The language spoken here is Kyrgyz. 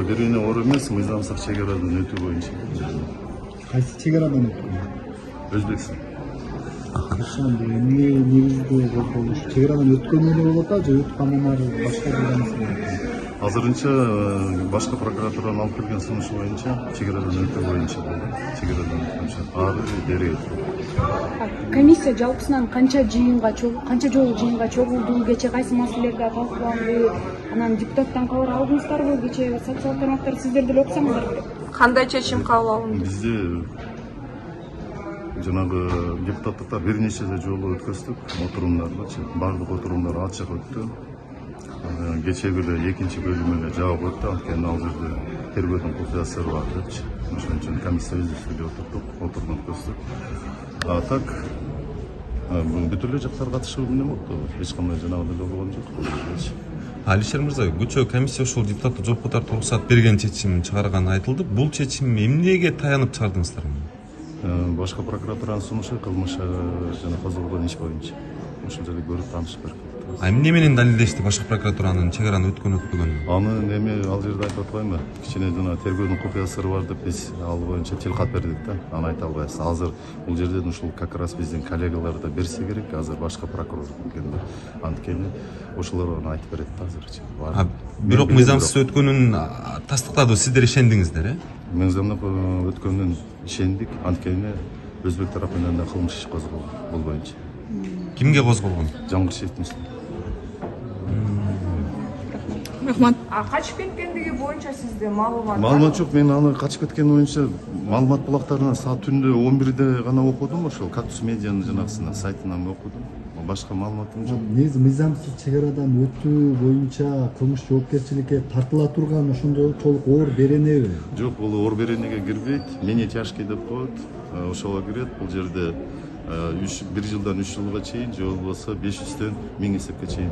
берене оор эмес, мыйзамсыз чек арадан өтүү боюнча. Кайсы чек арадан өткөн? Өзбекстан. Ошондо эмне негизде козголуш? Чек арадан өткөн эле болот же өткөнүнөр башка бир нерсе? Азырынча башка прокуратуранын алып келген сунушу боюнча чек арадан өтүү боюнча болду. Чек арадан өткөнчө ары бери. Комиссия жалпысынан канча жолу жыйынга чогулду, кече кайсы маселелерде талкууланды, анан депутаттан кабар алдыңыздарбы, кече социалдык тармактарды сиздер деле окусаңыздар керек. Кандай чечим кабыл алынды? Бизде жанагы депутаттыктар бир нече жолу өткөздүк, отурумдарды, бардык отурумдар ачык өттү. Кечеги эле экинчи бөлүм эле жабык өттү, анткени ал жерде тергөөдүн купуясы бар депчи. Ошон үчүн комиссия өзүбүз отурдук, отурум өткөздүк. А так бүт эле жактар катышып эмне болду? Эч кандай жанагы деле болгон жок. Алишер мырза, күчөө комиссия ушул депутаттык жоопко тартууга уруксат берген чечим чыгарганы айтылды. Бул чечим эмнеге таянып чыгардыңыздар? Башка прокуратуранын сунушу кылмыш жана козголгон иш боюнча. Ошол жерде көрүп таанышып берип. Эмне менен далилдешти башка прокуратуранын чек араны өткөнүн? Аны эми ал жерде айтып атпайбы? Кичине жана тергөөнүн купуя сыры бар деп биз ал боюнча телкат бердик да. Аны айта албайбыз. Азыр бул жерден ушул как раз биздин коллегалар да берсе керек. Азыр башка прокурор келгенде. Анткени ошолор аны айтып берет да азырчы. Бирок мыйзамсыз өткөнүн тастыктады, сиздер ишендиңиздер, Мыйзамсыз өткөнүн ишендик. Анткени Өзбек тарапынан да кылмыш иш козголду бул боюнча. Кимге козголгон? Жангыршиев Муслим. Рахмат. Качып кеткендиги боюнча сизде маалымат? Маалымат жок. Мен аны качып кеткени боюнча маалымат булактарына саат түндө 11-де гана окудум, ошол Кактус медианын жанагысына сайтынан окудум. Башка маалыматым жок. Негизи мыйзамсыз чек арадан өтүү боюнча кылмыш жоопкерчиликке тартыла турган ошондой толук оор беренеби? Жок, бул оор беренеге кирбейт. Менее тяжкий деп коет. Ошого кирет. Бул жерде 1 жылдан 3 жылга чейин же болбосо 500-төн 1000 эсепке чейин